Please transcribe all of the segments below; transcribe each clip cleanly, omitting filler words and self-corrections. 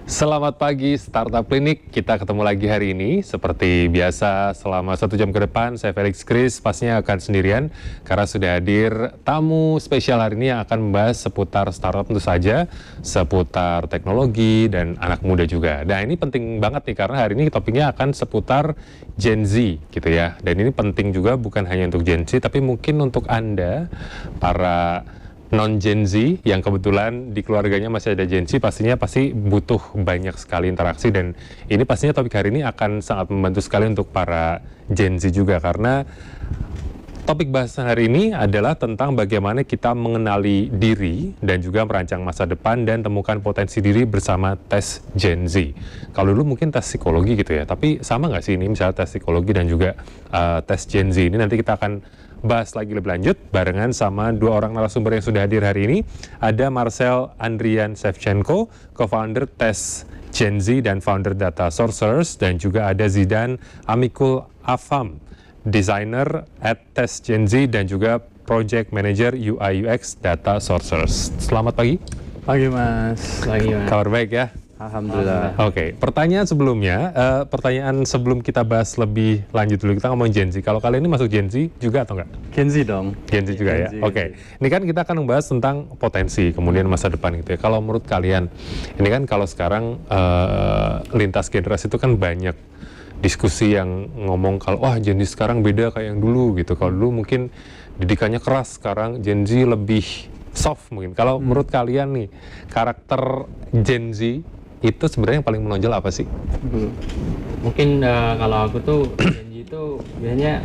Selamat pagi Startup Clinic, kita ketemu lagi hari ini. Seperti biasa selama 1 jam ke depan saya Felix Kris pastinya akan sendirian karena sudah hadir tamu spesial hari ini yang akan membahas seputar startup tentu saja, seputar teknologi dan anak muda juga. Nah ini penting banget nih karena hari ini topiknya akan seputar Gen Z gitu ya. Dan ini penting juga bukan hanya untuk Gen Z tapi mungkin untuk Anda para non-Gen Z yang kebetulan di keluarganya masih ada Gen Z pasti butuh banyak sekali interaksi dan ini pastinya topik hari ini akan sangat membantu sekali untuk para Gen Z juga karena topik bahasan hari ini adalah tentang bagaimana kita mengenali diri dan juga merancang masa depan dan temukan potensi diri bersama tes Gen Z. Kalau dulu mungkin tes psikologi gitu ya, tapi sama nggak sih ini misalnya tes psikologi dan juga tes Gen Z ini nanti kita akan bahas lagi lebih lanjut barengan sama dua orang narasumber yang sudah hadir hari ini. Ada Marcel Andrian Shevchenko, co-founder tes Gen Z dan founder Data Sorcerers, dan juga ada Zidan Amikul Afam, designer at Tes Gen Z dan juga project manager UI UX Data Sorcerers. Selamat pagi. Pagi Mas. Pagi Mas. Kabar baik ya? Alhamdulillah. Oke, pertanyaan sebelumnya, pertanyaan sebelum kita bahas lebih lanjut dulu, kita ngomong Gen Z. Kalau kalian ini masuk Gen Z juga atau enggak? Gen Z dong. Gen Z juga ya? Oke. Ini kan kita akan membahas tentang potensi, kemudian masa depan gitu ya. Kalau menurut kalian, ini kan kalau sekarang lintas generasi itu kan banyak diskusi yang ngomong kalau wah Gen Z sekarang beda kayak yang dulu gitu. Kalau dulu mungkin didikannya keras, sekarang Gen Z lebih soft mungkin. Kalau menurut kalian nih, karakter Gen Z itu sebenarnya yang paling menonjol apa sih? Mungkin kalau aku tuh Gen Z itu biasanya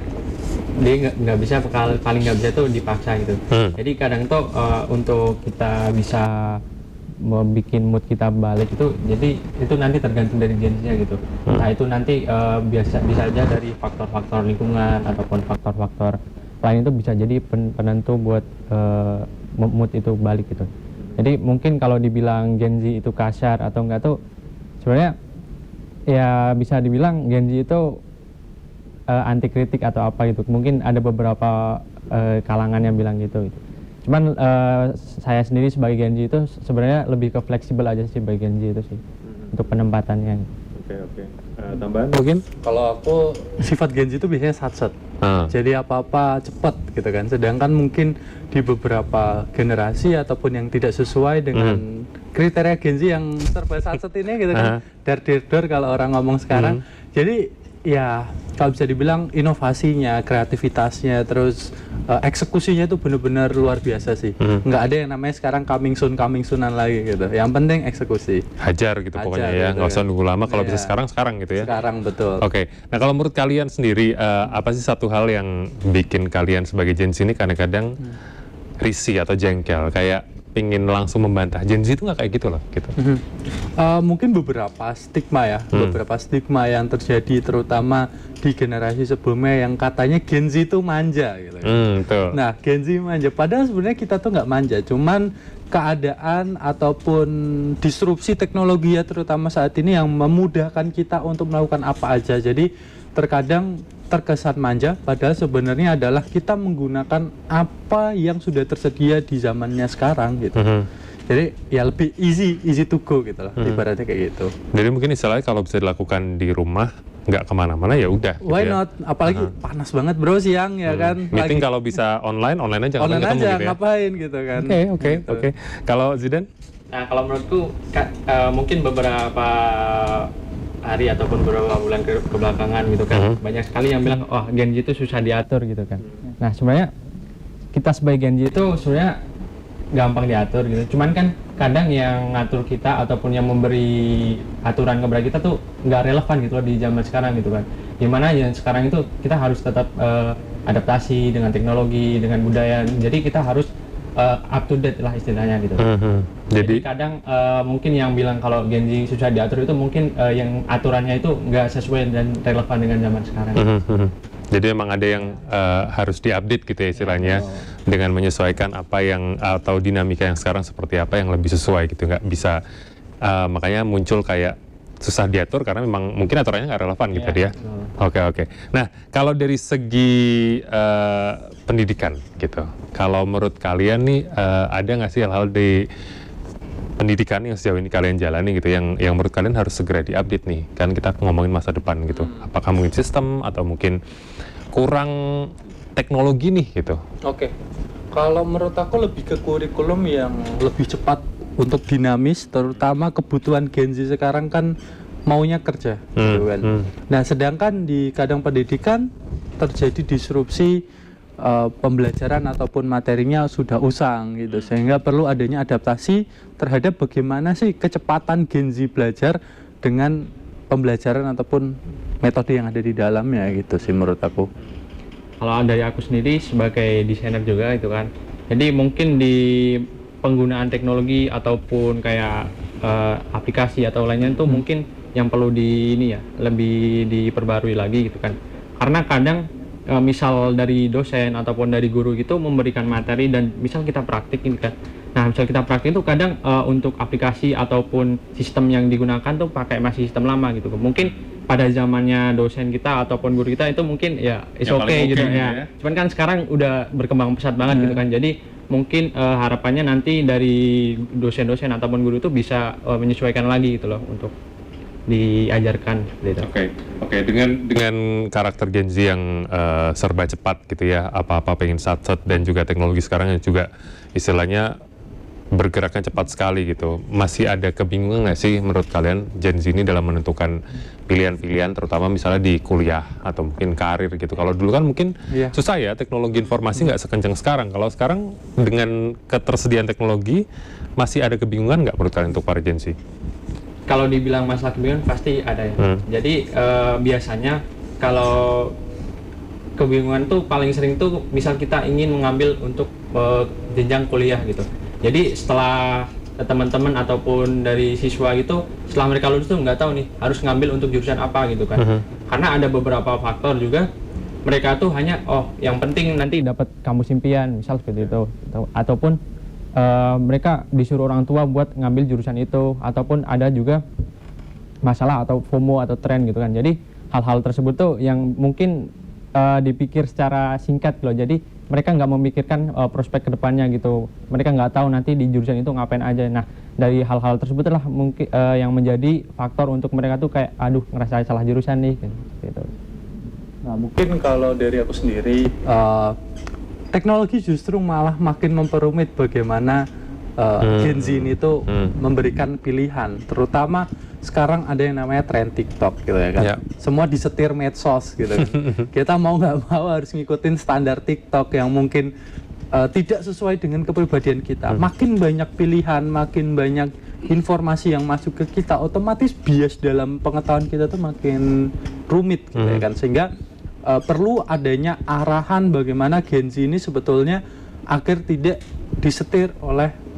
dia nggak bisa paling nggak bisa tuh dipaksa gitu. Jadi kadang tuh untuk kita bisa membuat mood kita balik itu, jadi itu nanti tergantung dari Gen Z-nya gitu. Nah itu nanti bisa aja dari faktor-faktor lingkungan ataupun faktor-faktor lain itu bisa jadi penentu buat mood itu balik gitu. Jadi mungkin kalau dibilang Gen Z itu kasar atau enggak tuh sebenarnya ya bisa dibilang Gen Z itu anti kritik atau apa gitu. Mungkin ada beberapa kalangan yang bilang gitu. Cuman saya sendiri sebagai Gen Z itu sebenarnya lebih ke fleksibel aja sih bagi Gen Z itu sih untuk penempatannya. Oke. Tambahan mungkin? Kalau aku sifat Gen Z itu biasanya satset. Jadi apa-apa cepat gitu kan. Sedangkan mungkin di beberapa generasi ataupun yang tidak sesuai dengan kriteria Gen Z yang serba satset ini gitu kan. Dar kalau orang ngomong sekarang. Jadi ya kalau bisa dibilang inovasinya, kreativitasnya, terus eksekusinya itu benar-benar luar biasa sih. Nggak ada yang namanya sekarang coming soon-an lagi gitu. Yang penting eksekusi. Hajar gitu pokoknya ya, nggak usah nunggu lama. Kalau bisa sekarang gitu ya. Sekarang betul. Oke. Nah kalau menurut kalian sendiri, apa sih satu hal yang bikin kalian sebagai Gen Z ini kadang-kadang risih atau jengkel, kayak pingin langsung membantah Gen Z itu nggak kayak gitu loh gitu. Mungkin beberapa stigma yang terjadi terutama di generasi sebelumnya yang katanya Gen Z itu manja gitu. Betul. Nah Gen Z manja, padahal sebenarnya kita tuh nggak manja, cuman keadaan ataupun disrupsi teknologi ya terutama saat ini yang memudahkan kita untuk melakukan apa aja. Jadi terkadang terkesan manja, padahal sebenarnya adalah kita menggunakan apa yang sudah tersedia di zamannya sekarang gitu. Jadi ya lebih easy to go gitu lah, ibaratnya kayak gitu. Jadi mungkin istilahnya kalau bisa dilakukan di rumah, nggak kemana-mana ya udah. Why gitu not? Apalagi panas banget bro siang ya kan. Meeting kalau bisa online aja. Online ketemu aja gitu ya? ngapain gitu kan. Oke. Kalau Zidan? Nah kalau menurutku mungkin beberapa hari ataupun beberapa bulan kebelakangan gitu kan banyak sekali yang bilang Gen Z itu susah diatur gitu kan. Nah sebenarnya kita sebagai Gen Z itu sebenarnya gampang diatur gitu. Cuman kan kadang yang ngatur kita ataupun yang memberi aturan kepada kita tuh nggak relevan gitu loh di zaman sekarang gitu kan. Dimana yang sekarang itu kita harus tetap adaptasi dengan teknologi, dengan budaya. Jadi kita harus up to date lah istilahnya gitu. Jadi kadang mungkin yang bilang kalau Gen Z susah diatur itu mungkin yang aturannya itu nggak sesuai dan relevan dengan zaman sekarang. Jadi memang ada yang harus diupdate gitu ya istilahnya, dengan menyesuaikan apa yang atau dinamika yang sekarang seperti apa yang lebih sesuai gitu, nggak bisa makanya muncul kayak susah diatur karena memang mungkin aturannya nggak relevan gitu dia. Oke. Nah kalau dari segi pendidikan gitu, kalau menurut kalian nih ada nggak sih hal-hal di pendidikan yang sejauh ini kalian jalani gitu, yang menurut kalian harus segera diupdate nih? Kan kita ngomongin masa depan gitu. Apakah mungkin sistem atau mungkin kurang teknologi nih gitu? Oke. Kalau menurut aku lebih ke kurikulum yang lebih cepat untuk dinamis, terutama kebutuhan Gen Z sekarang kan maunya kerja, gitu kan. Nah, sedangkan di kadang pendidikan terjadi disrupsi pembelajaran ataupun materinya sudah usang gitu, sehingga perlu adanya adaptasi terhadap bagaimana sih kecepatan Gen Z belajar dengan pembelajaran ataupun metode yang ada di dalamnya gitu sih menurut aku. Kalau dari aku sendiri sebagai desainer juga itu kan, jadi mungkin di penggunaan teknologi ataupun kayak aplikasi atau lainnya itu mungkin yang perlu lebih diperbarui lagi gitu kan, karena kadang misal dari dosen ataupun dari guru gitu memberikan materi dan misal kita praktik ini kan, nah misal kita praktik itu kadang untuk aplikasi ataupun sistem yang digunakan tuh masih sistem lama gitu, mungkin pada zamannya dosen kita ataupun guru kita itu mungkin ya is okay gitu ya. Cuman kan sekarang udah berkembang pesat banget gitu kan. Jadi mungkin harapannya nanti dari dosen-dosen ataupun guru itu bisa menyesuaikan lagi gitu loh untuk diajarkan gitu. Oke. Dengan karakter Gen Z yang serba cepat gitu ya, apa-apa pengen sat-sat, dan juga teknologi sekarang yang juga istilahnya bergeraknya cepat sekali gitu. Masih ada kebingungan nggak sih menurut kalian Gen Z ini dalam menentukan pilihan-pilihan, terutama misalnya di kuliah atau mungkin karir gitu? Kalau dulu kan mungkin susah ya, teknologi informasi nggak sekencang sekarang. Kalau sekarang dengan ketersediaan teknologi, masih ada kebingungan nggak menurut kalian untuk para Gen Z? Kalau dibilang masalah kebingungan pasti ada ya. Jadi biasanya kalau kebingungan tuh paling sering tuh misal kita ingin mengambil untuk jenjang kuliah gitu. Jadi setelah teman-teman ataupun dari siswa gitu, setelah mereka lulus tuh nggak tahu nih harus ngambil untuk jurusan apa gitu kan. Karena ada beberapa faktor juga, mereka tuh hanya yang penting nanti dapat kampus impian misal seperti itu, ataupun mereka disuruh orang tua buat ngambil jurusan itu, ataupun ada juga masalah atau FOMO atau tren gitu kan. Jadi hal-hal tersebut tuh yang mungkin dipikir secara singkat loh. Jadi mereka nggak memikirkan prospek kedepannya gitu. Mereka nggak tahu nanti di jurusan itu ngapain aja. Nah, dari hal-hal tersebut lah mungkin yang menjadi faktor untuk mereka tuh kayak aduh ngerasa salah jurusan nih gitu. Nah, mungkin kalau dari aku sendiri teknologi justru malah makin memperumit bagaimana Gen Z ini tuh memberikan pilihan, terutama sekarang ada yang namanya tren TikTok gitu ya kan. Semua disetir medsos gitu kan. Kita mau nggak mau harus ngikutin standar TikTok yang mungkin tidak sesuai dengan kepribadian kita. Makin banyak pilihan, makin banyak informasi yang masuk ke kita, otomatis bias dalam pengetahuan kita tuh makin rumit gitu ya kan. Sehingga perlu adanya arahan bagaimana Gen Z ini sebetulnya agar tidak disetir oleh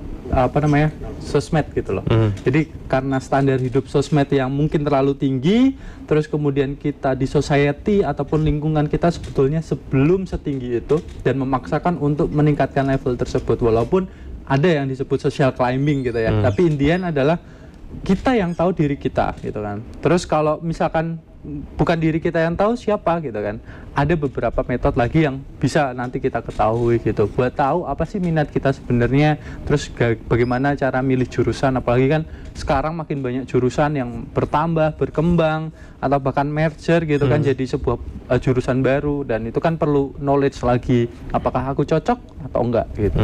sosmed gitu loh. Jadi karena standar hidup sosmed yang mungkin terlalu tinggi, terus kemudian kita di society ataupun lingkungan kita sebetulnya sebelum setinggi itu, dan memaksakan untuk meningkatkan level tersebut, walaupun ada yang disebut social climbing gitu ya. Tapi intinya adalah kita yang tahu diri kita gitu kan. Terus kalau misalkan bukan diri kita yang tahu, siapa gitu kan, ada beberapa metode lagi yang bisa nanti kita ketahui gitu, buat tahu apa sih minat kita sebenarnya, terus bagaimana cara milih jurusan. Apalagi kan sekarang makin banyak jurusan yang bertambah, berkembang, atau bahkan merger gitu kan, jadi sebuah jurusan baru, dan itu kan perlu knowledge lagi, apakah aku cocok atau enggak gitu.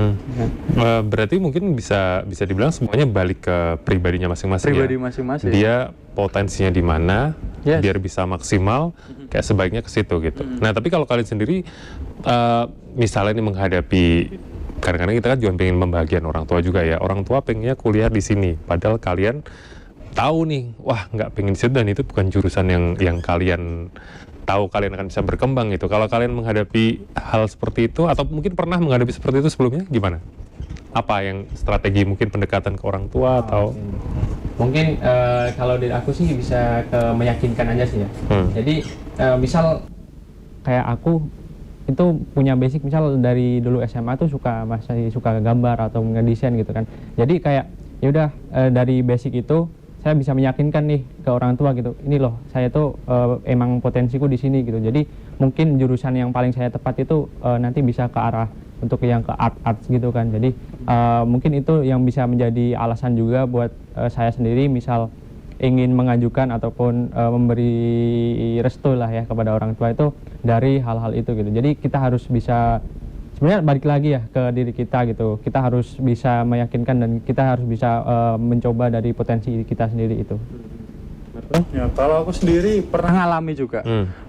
Berarti mungkin bisa dibilang semuanya balik ke pribadinya masing-masing. Pribadi masing-masing. Dia potensinya di mana, biar bisa maksimal, kayak sebaiknya ke situ gitu. Nah, tapi kalau kalian sendiri, misalnya ini menghadapi, kadang-kadang kita kan juga pengen membahagiakan orang tua juga ya. Orang tua pengennya kuliah di sini, padahal kalian tahu nih, wah nggak pengen di situ, dan itu bukan jurusan yang kalian tahu kalian akan bisa berkembang gitu. Kalau kalian menghadapi hal seperti itu, atau mungkin pernah menghadapi seperti itu sebelumnya, gimana? Apa yang strategi mungkin pendekatan ke orang tua atau? Mungkin kalau dari aku sih bisa meyakinkan aja sih ya. Jadi misal kayak aku itu punya basic, misal dari dulu SMA tuh masih suka gambar atau ngedesain gitu kan. Jadi kayak ya udah dari basic itu saya bisa meyakinkan nih ke orang tua gitu. Ini loh, saya tuh emang potensiku di sini gitu. Jadi mungkin jurusan yang paling saya tepat itu nanti bisa ke arah untuk yang ke art gitu kan. Jadi mungkin itu yang bisa menjadi alasan juga buat saya sendiri misal ingin mengajukan ataupun memberi restu lah ya kepada orang tua itu dari hal-hal itu gitu. Jadi kita harus bisa sebenarnya balik lagi ya ke diri kita gitu. Kita harus bisa meyakinkan dan kita harus bisa mencoba dari potensi kita sendiri itu. Ya, kalau aku sendiri pernah ngalami juga.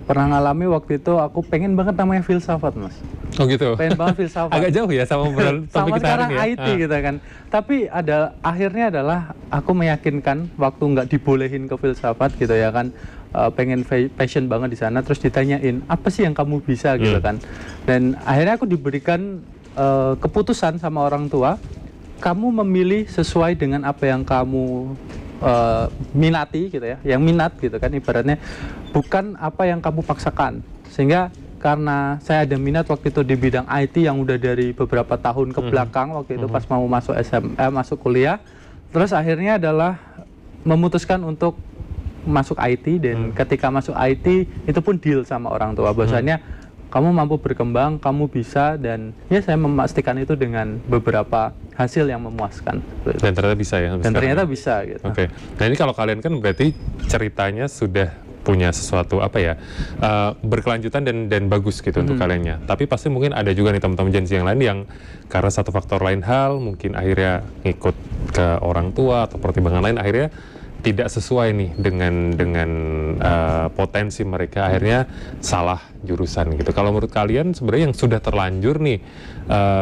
Pernah ngalami waktu itu aku pengen banget namanya filsafat, Mas. Oh gitu. Pengen banget filsafat. Agak jauh ya sama topik sama kita sekarang hari ini ya. IT gitu kan. Tapi akhirnya adalah aku meyakinkan waktu nggak dibolehin ke filsafat gitu ya kan. Pengen passion banget di sana, terus ditanyain apa sih yang kamu bisa gitu kan. Dan akhirnya aku diberikan keputusan sama orang tua, kamu memilih sesuai dengan apa yang kamu minati gitu ya, yang minat gitu kan ibaratnya, bukan apa yang kamu paksakan. Sehingga karena saya ada minat waktu itu di bidang IT yang udah dari beberapa tahun ke belakang waktu itu pas mau masuk masuk kuliah, terus akhirnya adalah memutuskan untuk masuk IT dan ketika masuk IT itu pun deal sama orang tua bahwasanya kamu mampu berkembang, kamu bisa, dan ya saya memastikan itu dengan beberapa hasil yang memuaskan. Dan ternyata bisa ya? Dan ternyata bisa gitu. Oke. Nah ini kalau kalian kan berarti ceritanya sudah punya sesuatu apa ya, berkelanjutan dan bagus gitu untuk kaliannya. Tapi pasti mungkin ada juga nih teman-teman Gen Z yang lain yang karena satu faktor lain hal, mungkin akhirnya ngikut ke orang tua atau pertimbangan lain, akhirnya tidak sesuai nih dengan potensi mereka, akhirnya salah jurusan gitu. Kalau menurut kalian sebenarnya yang sudah terlanjur nih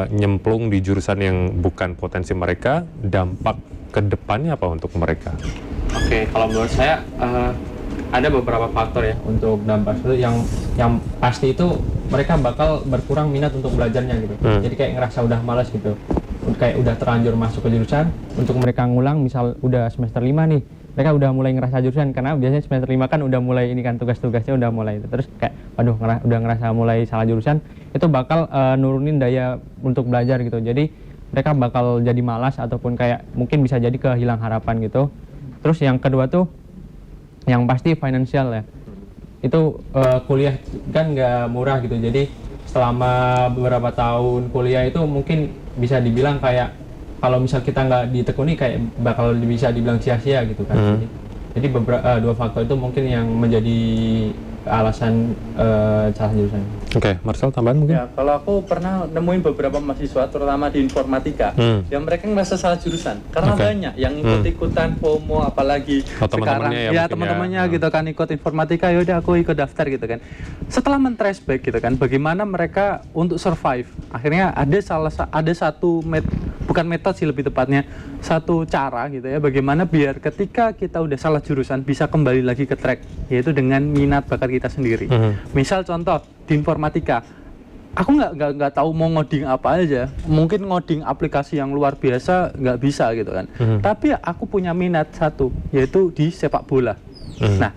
nyemplung di jurusan yang bukan potensi mereka, dampak ke depannya apa untuk mereka? Oke, kalau menurut saya ada beberapa faktor ya untuk dampak itu yang pasti itu mereka bakal berkurang minat untuk belajarnya gitu. Jadi kayak ngerasa udah malas gitu. Kayak udah terlanjur masuk ke jurusan, untuk mereka ngulang misal udah semester 5 nih, mereka udah mulai ngerasa jurusan karena biasanya semester 5 kan udah mulai ini kan tugas-tugasnya udah mulai itu. Terus kayak waduh udah ngerasa mulai salah jurusan, itu bakal nurunin daya untuk belajar gitu. Jadi mereka bakal jadi malas ataupun kayak mungkin bisa jadi kehilang harapan gitu. Terus yang kedua tuh yang pasti finansial ya. Itu kuliah kan nggak murah gitu. Jadi selama beberapa tahun kuliah itu mungkin bisa dibilang kayak kalau misal kita nggak ditekuni kayak bakal bisa dibilang sia-sia gitu kan. Jadi beberapa dua faktor itu mungkin yang menjadi alasan salah jurusan. Oke, Marcel tambahan mungkin? Ya, kalau aku pernah nemuin beberapa mahasiswa terutama di informatika yang mereka ngerasa salah jurusan karena banyak yang ikut-ikutan FOMO, apalagi sekarang ya teman-temannya gitu kan ikut informatika, yaudah aku ikut daftar gitu kan. Setelah men-trace back gitu kan, bagaimana mereka untuk survive, akhirnya ada satu bukan metode sih lebih tepatnya, satu cara gitu ya, bagaimana biar ketika kita udah salah jurusan bisa kembali lagi ke track, yaitu dengan minat bakat kita sendiri. Misal contoh di informatika, aku nggak tahu mau ngoding apa aja, mungkin ngoding aplikasi yang luar biasa nggak bisa gitu kan. Tapi aku punya minat satu, yaitu di sepak bola. Nah,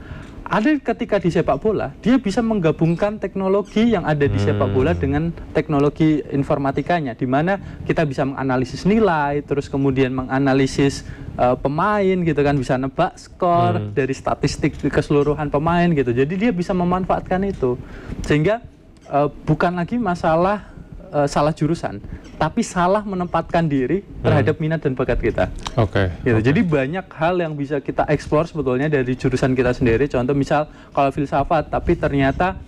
ada ketika di sepak bola dia bisa menggabungkan teknologi yang ada di sepak bola dengan teknologi informatikanya, di mana kita bisa menganalisis nilai, terus kemudian menganalisis pemain gitu kan, bisa nebak skor dari statistik keseluruhan pemain gitu. Jadi dia bisa memanfaatkan itu, sehingga bukan lagi masalah salah jurusan, tapi salah menempatkan diri terhadap minat dan bakat kita. Gitu. Jadi banyak hal yang bisa kita eksplor sebetulnya dari jurusan kita sendiri. Contoh misal kalau filsafat, tapi ternyata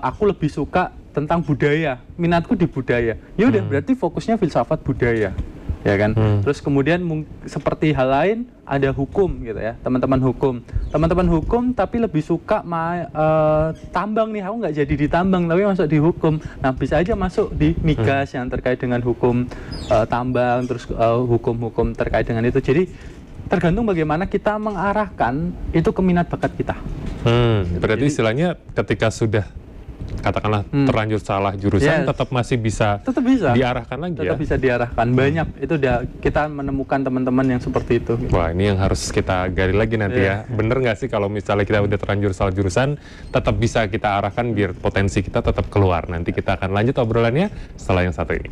aku lebih suka tentang budaya, minatku di budaya. Ya udah berarti fokusnya filsafat budaya. Ya kan, terus kemudian seperti hal lain ada hukum gitu ya, teman-teman hukum tapi lebih suka tambang nih, aku nggak jadi di tambang tapi masuk di hukum. Nah bisa aja masuk di migas yang terkait dengan hukum tambang, terus hukum-hukum terkait dengan itu. Jadi tergantung bagaimana kita mengarahkan itu ke minat bakat kita. Berarti istilahnya ketika sudah katakanlah terlanjur salah jurusan, tetap masih bisa diarahkan lagi. Tetap bisa diarahkan. Banyak itu kita menemukan teman-teman yang seperti itu. Wah, ini yang harus kita gali lagi nanti ya. Bener nggak sih kalau misalnya kita udah terlanjur salah jurusan, tetap bisa kita arahkan biar potensi kita tetap keluar. Nanti kita akan lanjut obrolannya setelah yang satu ini.